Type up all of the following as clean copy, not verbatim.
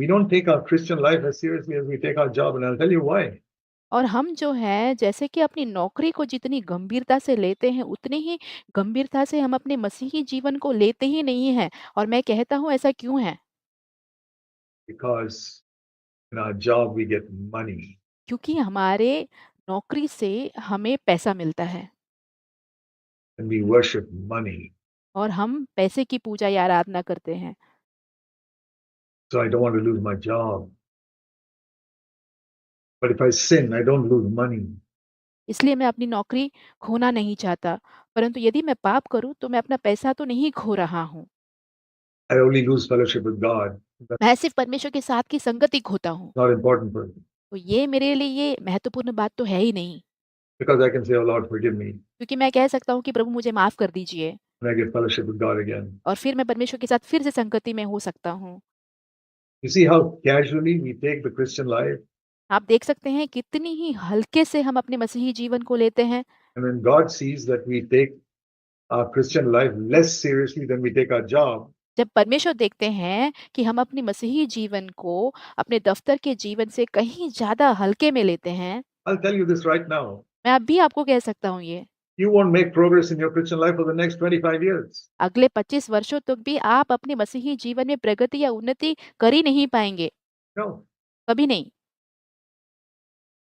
we don't take our Christian life as seriously as we take our job, and I'll tell you why. और हम जो है जैसे कि अपनी नौकरी को जितनी गंभीरता से लेते हैं, उतनी ही गंभीरता से हम अपने मसीही जीवन को लेते ही नहीं हैं। और मैं कहता हूँ ऐसा क्यों है? Because in our job we get money, क्योंकि हमारे नौकरी से हमें पैसा मिलता है and we worship money. और हम पैसे की पूजा या आराधना करते हैं। So I don't want to lose my job. But if I sin, I don't lose money. इसलिए मैं अपनी नौकरी खोना नहीं चाहता, परंतु यदि मैं पाप करूँ तो मैं अपना पैसा तो नहीं खो रहा हूँ। I only lose fellowship with God. That's मैं सिर्फ़ परमेश्वर के साथ की संगति खोता हूँ। not important for me. तो ये मेरे लिए ये महत्वपूर्ण बात तो है ही नहीं, Because I can say, oh Lord, forgive me. क्योंकि मैं कह सकता हूँ कि प्रभु मुझे माफ़ कर दीजिए And I get fellowship with God again. और फिर मैं परमेश्वर के साथ फिर से संगति में हो सकता हूँ। You see how casually we take the Christian life? आप देख सकते हैं कितनी ही हल्के से हम अपने मसीही जीवन को लेते हैं। And when God sees that we take our Christian life less seriously than we take our job, जब परमेश्वर देखते हैं कि हम अपनी मसीही जीवन को अपने दफ्तर के जीवन से कहीं ज़्यादा हल्के में लेते हैं, I'll tell you this right now. मैं अभी आपको कह सकता हूँ ये, You won't make progress in your Christian life for the next 25 years. अगले 25 वर्षों तक भी आप अपने मसीही जीवन में प्रगति या उन्नति कर ही नहीं पाएँगे, No. कभी नहीं।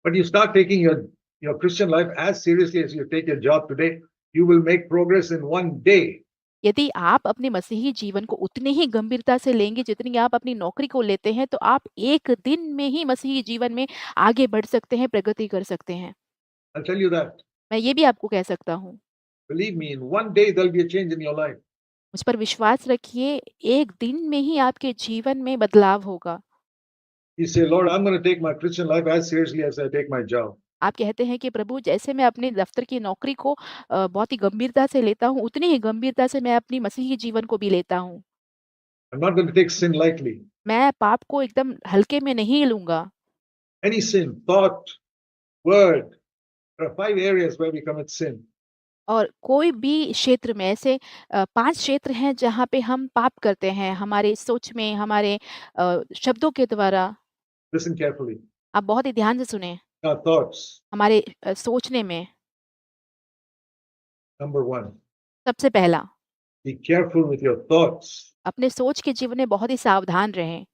But you start taking your Christian life as seriously as you take your job today, you will make progress in one day. यदि आप अपने मसीही जीवन को उतनी ही गंभीरता से लेंगे जितनी आप अपनी नौकरी को लेते हैं, तो आप एक दिन में ही मसीही जीवन में आगे बढ़ सकते हैं, प्रगति कर सकते हैं। I'll tell you that. मैं ये भी आपको कह सकता हूँ। Believe me, in one day there'll be a change in your life. मुझ पर विश्वास रखिए, एक दिन में ही आपके जीवन में बदलाव होगा। You say, Lord, I'm going to take my Christian life as seriously as I take my job. आप कहते हैं कि प्रभु जैसे मैं अपने दफ्तर की नौकरी को बहुत ही गंभीरता से लेता हूँ, उतनी ही गंभीरता से मैं अपनी मसीही जीवन को भी लेता हूँ। I'm not going to take sin lightly. मैं पाप को एकदम हल्के में नहीं लूँगा। Any sin, thought, word. There are 5 areas where we commit sin. और कोई भी क्षेत्र में ऐसे 5 क्षेत्र हैं जहाँ पे हम पाप करते हैं, हमारे सोच में, हमारे शब्दों के द्वारा। Listen carefully. आप बहुत ही ध्यान से सुनें, Our thoughts. हमारे सोचने में Number one, सबसे पहला, be careful with your thoughts. अपने सोच के जीवन में बहुत ही सावधान रहें।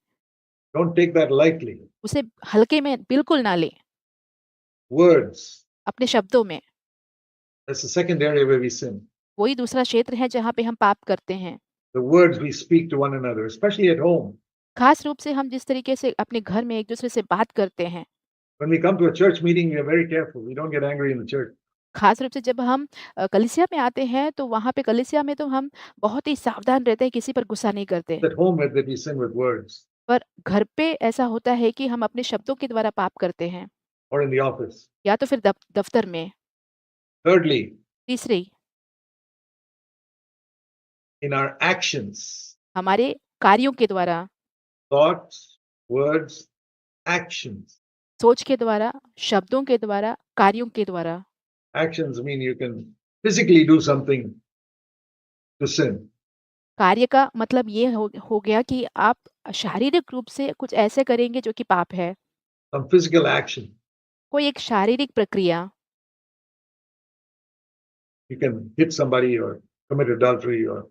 Don't take that lightly. उसे हल्के में बिल्कुल ना लें, Words. अपने शब्दों में। That's the second area where we sin. वही दूसरा क्षेत्र है जहाँ पे हम पाप करते हैं। The words we speak to one another, especially at home. खास रूप से हम जिस तरीके से अपने घर में एक-दूसरे से बात करते हैं। When we come to a church meeting, we are very careful. We don't get angry in the church. खास रूप से जब हम कलीसिया में आते हैं, तो वहाँ पे कलीसिया में तो हम बहुत ही सावधान रहते हैं, किसी पर गुस्सा नहीं करते। At home, that we sin with words, पर घर पे ऐसा होता है कि हम अपने शब्दों के द्वारा पाप करते हैं, or in the office. या तो फिर दफ्तर में। Thirdly, तीसरी, in our actions, हमारे कार्यों के द्वारा, thoughts, words, actions. सोच के द्वारा, शब्दों के द्वारा, कार्यों के द्वारा। Actions mean you can physically do something to sin. कार्य का मतलब ये हो गया कि आप शारीरिक रूप से कुछ ऐसे करेंगे जो कि पाप है। Some physical action. कोई एक शारीरिक प्रक्रिया, You can hit somebody or commit adultery or,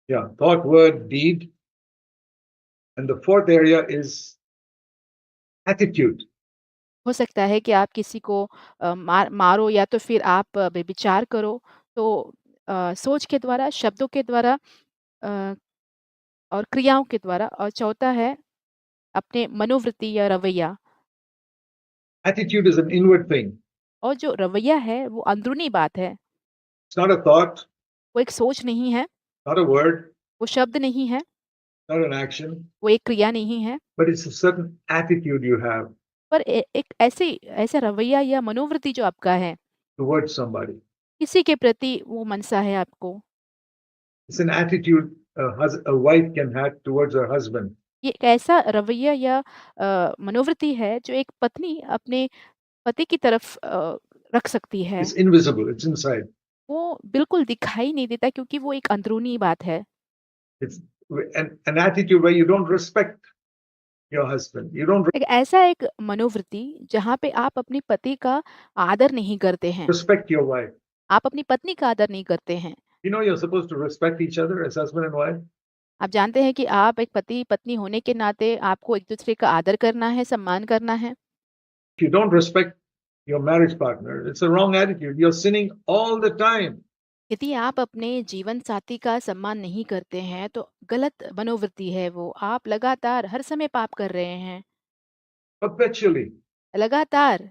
yeah, thought, word, deed. And the fourth area is attitude. हो सकता है कि आप किसी को मारो या तो फिर आप व्यभिचार करो। तो सोच के द्वारा, शब्दों के द्वारा अ, और क्रियाओं के द्वारा। और चौथा है अपने मनोवृत्ति या रवैया। Attitude is an inward thing. और जो रवैया है वो अंदरूनी बात है। It's not a thought, वो एक सोच नहीं है, not a word, वो शब्द नहीं है, not an action, वो एक क्रिया नहीं है, but it's a certain attitude you have पर एक ऐसा रवैया या मनोवृत्ति जो आपका है, towards somebody. किसी के प्रति वो मनसा है आपको। It's an attitude a wife can have towards her husband. ये एक ऐसा रवैया या मनोवृत्ति है जो एक पत्नी अपने पति की तरफ रख सकती है। It's invisible, it's inside. वो बिल्कुल दिखाई नहीं देता क्योंकि वो एक अंदरूनी बात है। It's an attitude where you don't respect your husband. You don't एक ऐसा एक मनोवृत्ति जहाँ पे आप अपनी पति का आदर नहीं करते हैं, respect your wife. आप अपनी पत्नी का आदर नहीं करते हैं। You know you're supposed to respect each other as husband and wife. आप जानते हैं कि आप एक पति-पत्नी होने के नाते आपको एक-दूसरे का आदर करना है, सम्मान करना है। If you don't respect your marriage partner, it's a wrong attitude. You're sinning all the time, यदि आप अपने जीवन साथी का सम्मान नहीं करते हैं, तो गलत मनोवृत्ति है वो। आप लगातार हर समय पाप कर रहे हैं, perpetually. लगातार।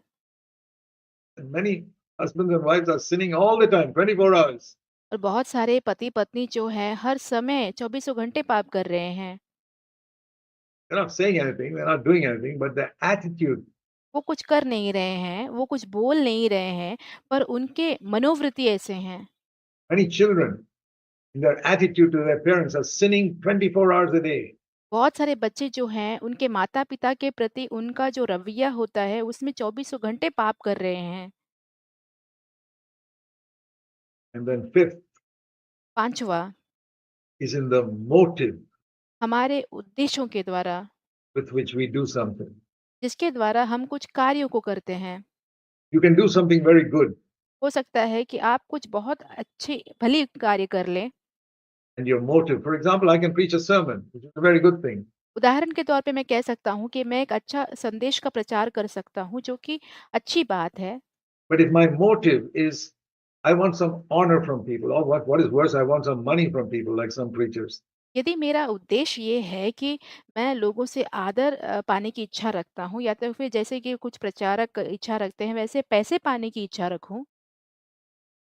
And many husbands and wives are sinning all the time, 24 hours. और बहुत सारे पति-पत्नी जो हैं, हर समय चौबीसों घंटे पाप कर रहे हैं। They're not saying anything, they're not doing anything, but their attitude. वो कुछ कर नहीं रहे हैं, वो कुछ बोल नहीं रहे हैं, पर उनके मनोवृत्ति ऐसे हैं। Many children, in their attitude to their parents, are sinning 24 hours a day. बहुत सारे बच्चे जो हैं, उनके माता-पिता के प्रति उनका जो रवैया होता है, उसमें चौबीसों घंटे पाप कर रहे हैं। And then, fifth 5वाँ, is in the motive हमारे उद्देश्यों के द्वारा, with which we do something. जिसके द्वारा हम कुछ कार्यों को करते हैं। You can do something very good, हो सकता है कि आप कुछ बहुत अच्छे भली कार्य कर लें। and your motive, for example, I can preach a sermon, which is a very good thing. उदाहरण के तौर पे मैं कह सकता हूँ कि मैं एक अच्छा संदेश का प्रचार कर सकता हूँ, जो कि अच्छी बात है। But if my motive is, I want some honor from people, or what is worse, I want some money from people, like some preachers. यदि मेरा उद्देश्य ये है कि मैं लोगों से आदर पाने की इच्छा रखता हूँ या तो फिर जैसे कि कुछ प्रचारक इच्छा रखते हैं, वैसे पैसे पाने की इच्छा रखूँ,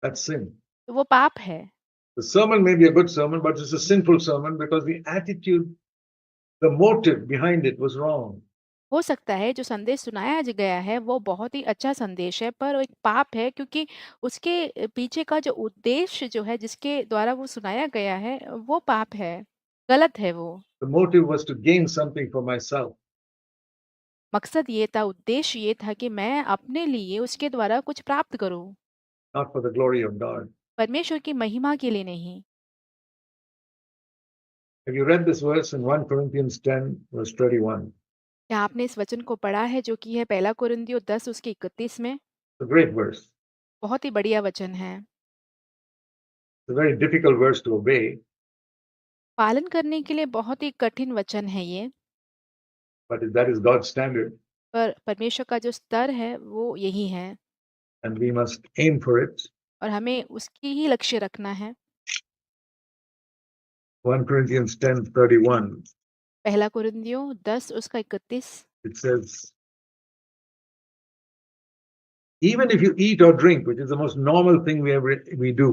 That's sin. तो वो पाप है। The sermon may be a good sermon, but it's a sinful sermon because the attitude, the motive behind it was wrong. हो सकता है जो संदेश सुनाया गया है वो बहुत ही अच्छा संदेश है, पर वो एक पाप है क्योंकि उसके पीछे का जो उद्देश्य जो है जिसके द्वारा वो सुनाया गया है, वो पाप है, गलत है वो। The motive was to gain something for myself, मकसद ये था, उद्देश्य ये था कि मैं अपने लिए उसके द्वारा कुछ प्राप्त करूँ, not for the glory of God. परमेश्वर की महिमा के लिए नहीं। Have you read this verse in 1 Corinthians 10, verse 31? क्या आपने इस वचन को पढ़ा है जो कि है पहला कुरिन्थियों 10 उसके 31 में? It's a great verse. बहुत ही बढ़िया वचन है। It's a very difficult verse to obey, पालन करने के लिए बहुत ही कठिन वचन है ये, but that is God's standard, पर परमेश्वर का जो स्तर है वो यही है and we must aim for it. और हमें उसकी ही लक्ष्य रखना है। 1 Corinthians 10:31. पहला कुरिन्थियों 10 उसका 31। It says, even if you eat or drink, which is the most normal thing we do,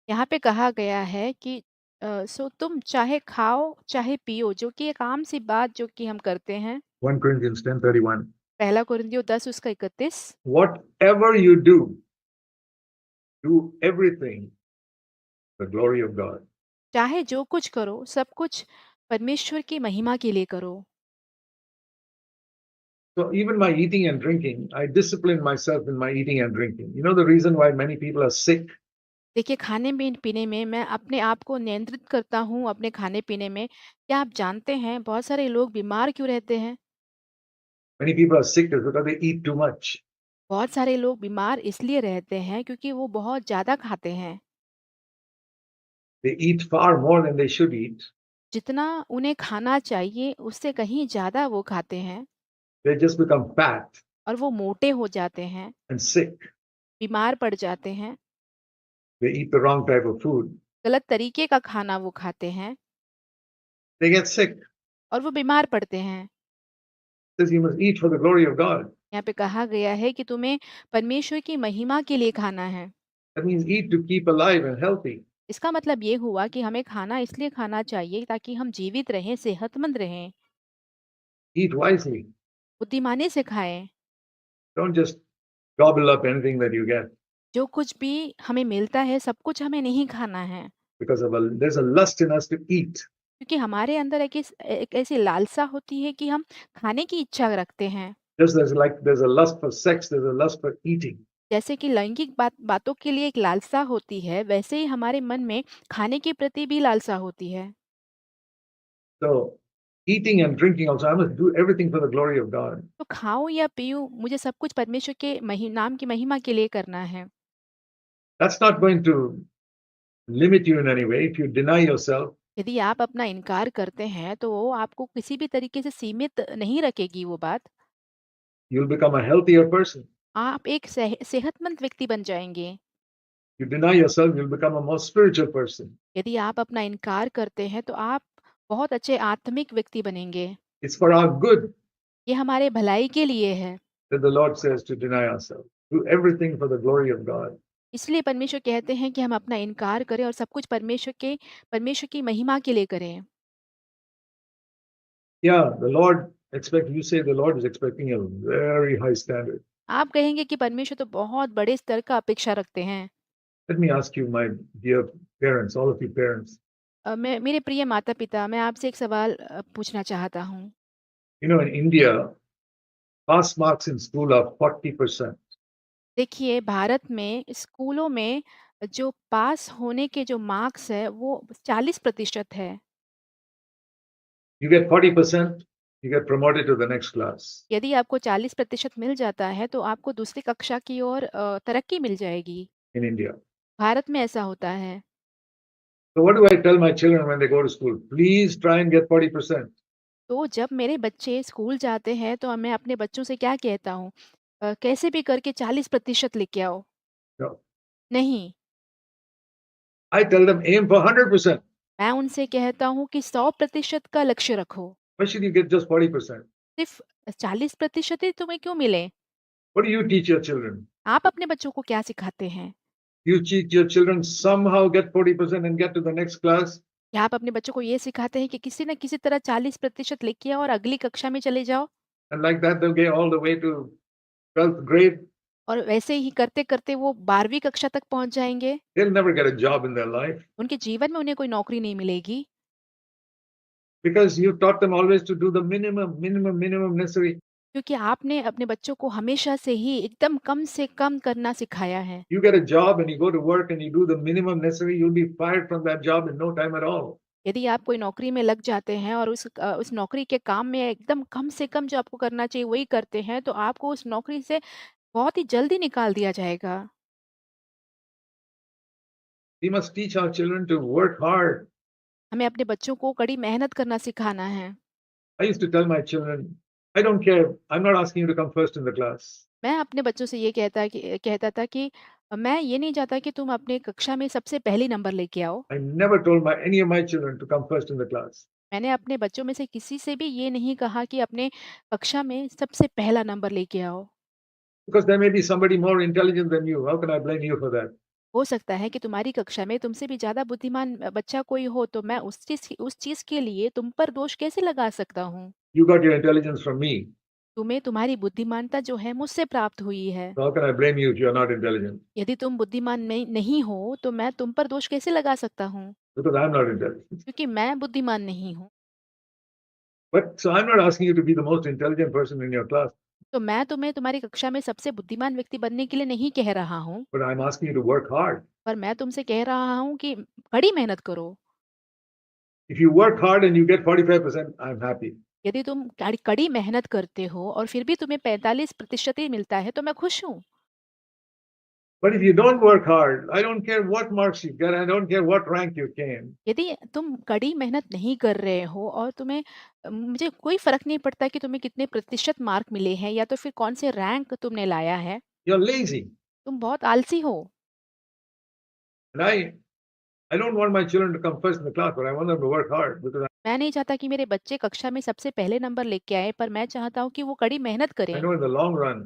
यहाँ पे कहा गया है कि सो तुम चाहे खाओ, चाहे पियो, जो कि एक आम सी बात जो कि हम करते हैं। 1 Corinthians 10:31. पहला कुरिन्थियों 10 उसका 31। Whatever you do everything for the glory of God. चाहे जो कुछ करो, सब कुछ परमेश्वर की महिमा के लिए करो। So even my eating and drinking, I discipline myself in my eating and drinking. You know the reason why many people are sick? देखिए, खाने में पीने में मैं अपने आप को नियंत्रित करता हूँ, अपने खाने-पीने में। क्या आप जानते हैं बहुत सारे लोग बीमार क्यों रहते हैं? Many people are sick is because they eat too much. बहुत सारे लोग बीमार इसलिए रहते हैं क्योंकि वो बहुत ज़्यादा खाते हैं। They eat far more than they should eat. जितना उन्हें खाना चाहिए, उससे कहीं ज़्यादा वो खाते हैं They just become fat और वो मोटे हो जाते हैं, and sick. बीमार पड़ जाते हैं, They eat the wrong type of food. गलत तरीके का खाना वो खाते हैं They get sick. और वो बीमार पड़ते हैं। It says you must eat for the glory of God. यहाँ पे कहा गया है कि तुम्हें परमेश्वर की महिमा के लिए खाना है। That means eat to keep alive and healthy. इसका मतलब ये हुआ कि हमें खाना इसलिए खाना चाहिए ताकि हम जीवित रहें, सेहतमंद रहें, Eat wisely. बुद्धिमानी से खाएँ। Don't just gobble up anything that you get जो कुछ भी हमें मिलता है, सब कुछ हमें नहीं खाना है, because there's a lust in us to eat. क्योंकि हमारे अंदर एक ऐसी लालसा होती है कि हम खाने की इच्छा रखते हैं। Just as like there's a lust for sex, there's a lust for eating. जैसे कि लैंगिक बातों के लिए एक लालसा होती है, वैसे ही हमारे मन में खाने के प्रति भी लालसा होती है। So eating and drinking also. I must do everything for the glory of God. तो खाऊँ या पीऊँ, मुझे सब कुछ परमेश्वर के नाम की महिमा के लिए करना है। That's not going to limit you in any way. If you deny yourself, यदि आप अपना इनकार करते हैं, तो वो आपको किसी भी तरीके से सीमित नहीं रखेगी वो बात। you'll become a healthier person. आप एक सेहतमंद व्यक्ति बन जाएँगे। You deny yourself, you'll become a more spiritual person. यदि आप अपना इनकार करते हैं, तो आप बहुत अच्छे आत्मिक व्यक्ति बनेंगे। It's for our good ये हमारे भलाई के लिए है। that the Lord says to deny ourselves. Do everything for the glory of God. इसलिए परमेश्वर कहते हैं कि हम अपना इनकार करें और सब कुछ परमेश्वर की महिमा के लिए करें। Yeah, the Lord you say the Lord is expecting a very high standard. आप कहेंगे कि परमेश्वर तो बहुत बड़े स्तर का अपेक्षा रखते हैं। Let me ask you, my dear parents, all of you parents, मैं मेरे प्रिय माता-पिता, मैं आपसे एक सवाल पूछना चाहता हूँ। in India, pass marks in school are 40%. देखिए, भारत में स्कूलों में जो पास होने के जो मार्क्स है, वो 40% है। You get 40%, you get promoted to the next class यदि आपको 40% मिल जाता है, तो आपको दूसरी कक्षा की ओर तरक्की मिल जाएगी। in India. भारत में ऐसा होता है। So what do I tell my children when they go to school? Please try and get 40%. तो जब मेरे बच्चे स्कूल जाते हैं, तो मैं अपने बच्चों से क्या कहता हूँ? कैसे भी करके 40% लेके आओ। No. नहीं, I tell them aim for 100%. मैं उनसे कहता हूँ कि 100% का लक्ष्य रखो। Why should you get just 40%? सिर्फ़ 40% ही तुम्हें क्यों मिले? What do you teach your children? आप अपने बच्चों को क्या सिखाते हैं? You teach your children somehow get 40% and get to the next class? क्या आप अपने बच्चों को ये सिखाते हैं कि किसी न किसी तरह 40% लेके आओ और अगली कक्षा में चले जाओ? And like that, they'll get all the way to 12th grade. और वैसे ही करते-करते वो 12वीं कक्षा तक पहुँच जाएँगे? They'll never get a job in their life उनके जीवन में उन्हें कोई नौकरी नहीं मिलेगी, because you taught them always to do the minimum necessary. क्योंकि आपने अपने बच्चों को हमेशा से ही एकदम कम से कम करना सिखाया है। You get a job and you go to work and you do the minimum necessary, you'll be fired from that job in no time at all. यदि आप कोई नौकरी में लग जाते हैं और उस नौकरी के काम में एकदम कम से कम जो आपको करना चाहिए वही करते हैं, तो आपको उस नौकरी से बहुत ही जल्दी निकाल दिया जाएगा। We must teach our children to work hard. हमें अपने बच्चों को कड़ी मेहनत करना सिखाना है। I used to tell my children, I don't care. I'm not asking you to come first in the class. मैं अपने बच्चों से ये कहता था कि मैं ये नहीं चाहता कि तुम अपने कक्षा में सबसे पहले नंबर लेके आओ। I never told any of my children to come first in the class मैंने अपने बच्चों में से किसी से भी ये नहीं कहा कि अपने कक्षा में सबसे पहला नंबर लेके आओ। because there may be somebody more intelligent than you. How can I blame you for that? हो सकता है कि तुम्हारी कक्षा में तुमसे भी ज़्यादा बुद्धिमान बच्चा कोई हो, तो मैं उस चीज़ के लिए तुम पर दोष कैसे लगा सकता हूँ? You got your intelligence from me. तुम्हें तुम्हारी बुद्धिमानता जो है मुझसे प्राप्त हुई है। So how can I blame you if you're not intelligent? यदि तुम बुद्धिमान नहीं हो, तो मैं तुम पर दोष कैसे लगा सकता हूँ? Because I'm not intelligent. क्योंकि मैं बुद्धिमान नहीं हूँ। But so I'm not asking you to be the most intelligent person in your class, तो मैं तुम्हें तुम्हारी कक्षा में सबसे बुद्धिमान व्यक्ति बनने के लिए नहीं कह रहा हूँ, but I'm asking you to work hard. पर मैं तुमसे कह रहा हूँ कि कड़ी मेहनत करो। If you work hard and you get 45%, I'm happy. यदि तुम कड़ी मेहनत करते हो और फिर भी तुम्हें 45% ही मिलता है, तो मैं खुश हूँ। But if you don't work hard, I don't care what marks you get, I don't care what rank you came, यदि तुम कड़ी मेहनत नहीं कर रहे हो और तुम्हें मुझे कोई फ़र्क नहीं पड़ता कि तुम्हें कितने प्रतिशत मार्क मिले हैं या तो फिर कौन से रैंक तुमने लाया है, you're lazy. तुम बहुत आलसी हो। And I don't want my children to come first in the class, but I want them to work hard because मैं नहीं चाहता कि मेरे बच्चे कक्षा में सबसे पहले नंबर लेके आएँ, पर मैं चाहता हूँ कि वो कड़ी मेहनत I करें। know in the long run,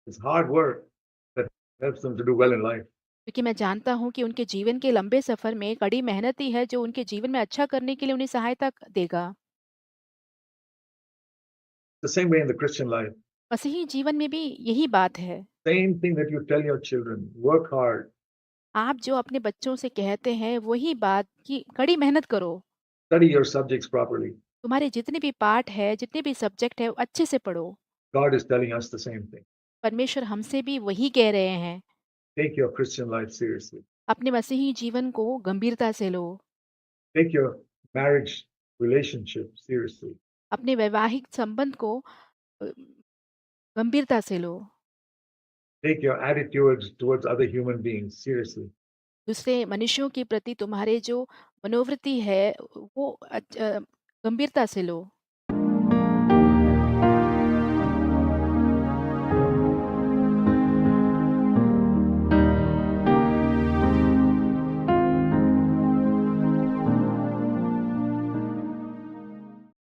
it's hard work that helps them to do well in life. क्योंकि मैं जानता हूँ कि उनके जीवन के लंबे सफ़र में कड़ी मेहनत ही है जो उनके जीवन में अच्छा करने के लिए उन्हें सहायता देगा। The same way in the Christian life. मसीही जीवन में भी यही बात है। Same thing that you tell your children, work hard, आप जो अपने बच्चों से कहते हैं वही बात कि कड़ी मेहनत करो। study your subjects properly. तुम्हारे जितने भी पाठ है, जितने भी सब्जेक्ट है, वो अच्छे से पढ़ो। God is telling us the same thing. परमेश्वर हमसे भी वही कह रहे हैं। Take your Christian life seriously. अपने मसीही जीवन को गंभीरता से लो। Take your marriage relationship seriously. अपने वैवाहिक संबंध को अ, गंभीरता से लो। Take your attitudes towards other human beings seriously. दूसरे मनुष्यों के प्रति तुम्हारे जो मनोवृत्ति है वो गंभीरता से लो।